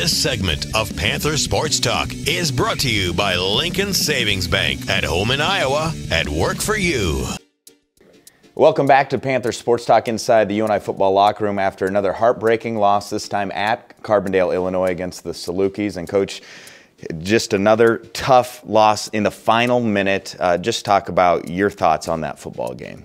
This segment of Panther Sports Talk is brought to you by Lincoln Savings Bank, at home in Iowa, at work for you. Welcome back to Panther Sports Talk inside the UNI football locker room after another heartbreaking loss, this time at Carbondale, Illinois against the Salukis. And Coach, just another tough loss in the final minute. Just talk about your thoughts on that football game.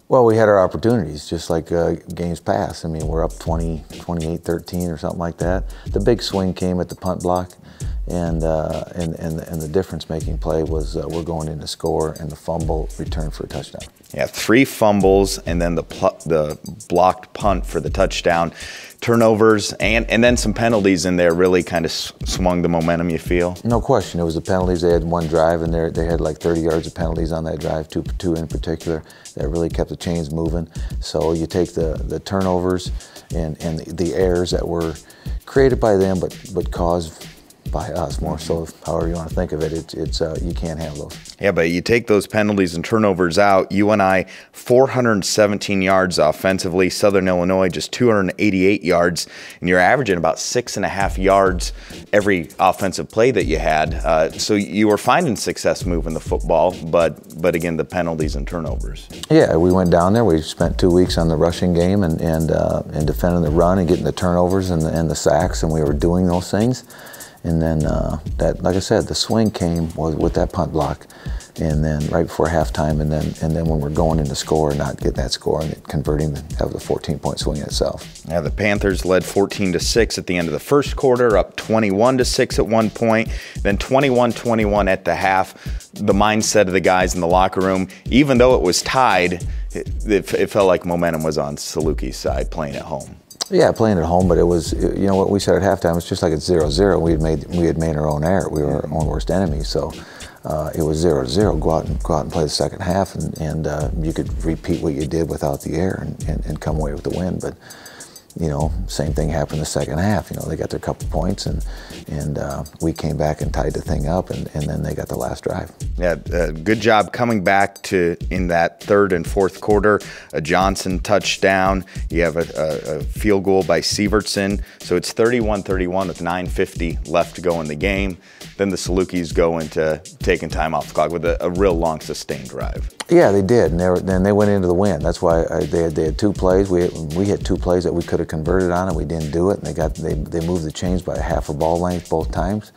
Well, we had our opportunities, just like games past. I mean, we're up 28-13 or something like that. The big swing came at the punt block, and the difference-making play was we're going in to score, and the fumble return for a touchdown. Yeah, 3 fumbles, and then the blocked punt for the touchdown. Turnovers, and then some penalties in there really kind of swung the momentum, you feel? No question. It was the penalties. They had one drive, and they had like 30 yards of penalties on that drive, two in particular, that really kept the chains moving. So you take the turnovers and the errors that were created by them but caused by us more so, however you want to think of it, it's you can't have those. Yeah, but you take those penalties and turnovers out, UNI 417 yards offensively, Southern Illinois just 288 yards, and you're averaging about 6.5 yards every offensive play that you had. So you were finding success moving the football, but again, the penalties and turnovers. Yeah, we went down there, we spent 2 weeks on the rushing game and defending the run and getting the turnovers and the sacks, and we were doing those things. And then that, like I said, the swing came with that punt block, and then right before halftime, and then when we're going in to score, not getting that score and converting, that was a 14-point swing in itself. Yeah, the Panthers led 14-6 at the end of the first quarter, up 21-6 at one point, then 21-21 at the half. The mindset of the guys in the locker room, even though it was tied, it felt like momentum was on Salukis' side playing at home. Yeah, playing at home, but it was, you know what we said at halftime, it's just like it's 0-0. We had made our own error. We were our own worst enemy, so it was 0-0. Go out and play the second half, and you could repeat what you did without the error and come away with the win. But you know, same thing happened the second half. You know, they got their couple points, and we came back and tied the thing up, and then they got the last drive. Yeah, good job coming back to in that third and fourth quarter. A Johnson touchdown. You have a field goal by Sievertson. So it's 31-31 with 9:50 left to go in the game. Then the Salukis go into taking time off the clock with a real long sustained drive. Yeah, they did, and then they went into the win. That's why they had 2 plays. We had 2 plays that we could have converted on, and we didn't do it. And they moved the chains by half a ball length both times.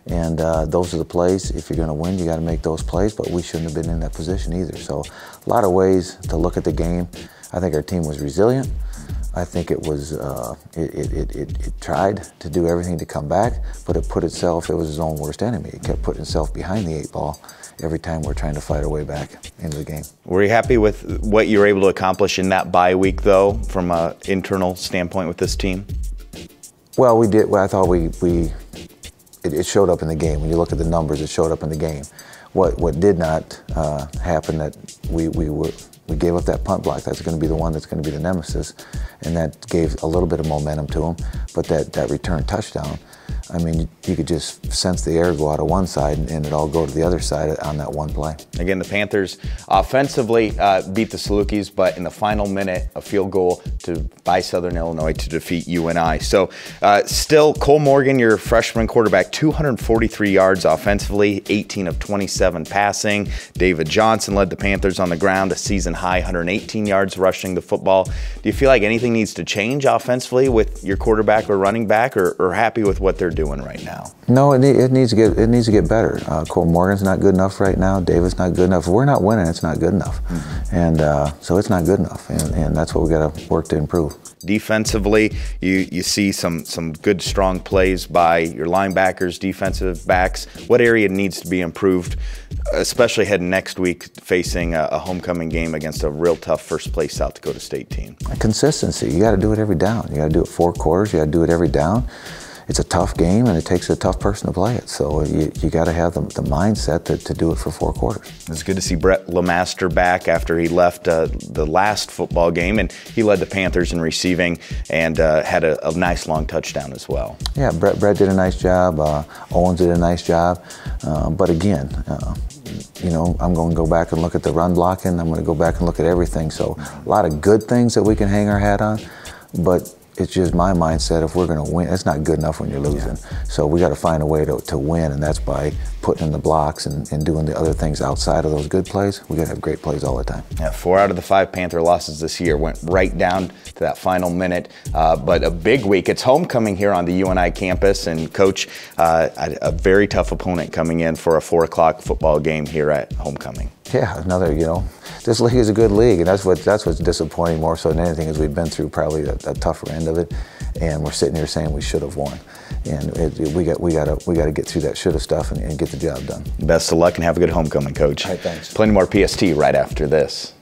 And those are the plays. If you're going to win, you got to make those plays. But we shouldn't have been in that position either. So a lot of ways to look at the game. I think our team was resilient. I think it was it tried to do everything to come back, but it put itself. It was its own worst enemy. It kept putting itself behind the 8 ball every time we're trying to fight our way back into the game. Were you happy with what you were able to accomplish in that bye week, though, from an internal standpoint with this team? Well, we did. Well, I thought it showed up in the game. When you look at the numbers, it showed up in the game. What did not happen, that we gave up that punt block. That's going to be the one that's going to be the nemesis, and that gave a little bit of momentum to them. But that return touchdown, I mean, you could just sense the air go out of one side and it all go to the other side on that one play. Again, the Panthers offensively beat the Salukis, but in the final minute, a field goal by Southern Illinois to defeat UNI. So still, Cole Morgan, your freshman quarterback, 243 yards offensively, 18 of 27 passing. David Johnson led the Panthers on the ground, a season high 118 yards rushing the football. Do you feel like anything needs to change offensively with your quarterback or running back, or happy with what they're doing right now? No, it needs to get better. Cole Morgan's not good enough right now. David's not good enough. If we're not winning, it's not good enough. Mm-hmm. And so it's not good enough, and that's what we got to work to improve. Defensively, you see some good, strong plays by your linebackers, defensive backs. What area needs to be improved, especially heading next week facing a homecoming game against a real tough first-place South Dakota State team? Consistency. You got to do it every down. You got to do it 4 quarters. You got to do it every down. It's a tough game, and it takes a tough person to play it. So you got to have the mindset to do it for 4 quarters. It's good to see Brett LeMaster back after he left the last football game, and he led the Panthers in receiving and had a nice long touchdown as well. Yeah, Brett did a nice job. Owens did a nice job. But again, you know, I'm going to go back and look at the run blocking. I'm going to go back and look at everything. So a lot of good things that we can hang our hat on, but it's just my mindset. If we're going to win, it's not good enough when you're losing. So we got to find a way to win, and that's by putting in the blocks and doing the other things outside of those good plays. We got to have great plays all the time. Yeah, 4 out of the 5 Panther losses this year went right down to that final minute. But a big week. It's homecoming here on the UNI campus, and Coach, a very tough opponent coming in for a 4 o'clock football game here at homecoming. Yeah, another, this league is a good league, and that's what's disappointing more so than anything is we've been through probably a tougher end of it, and we're sitting here saying we should have won, and we got to get through that should have stuff and get the job done. Best of luck and have a good homecoming, Coach. All right, thanks. Plenty more PST right after this.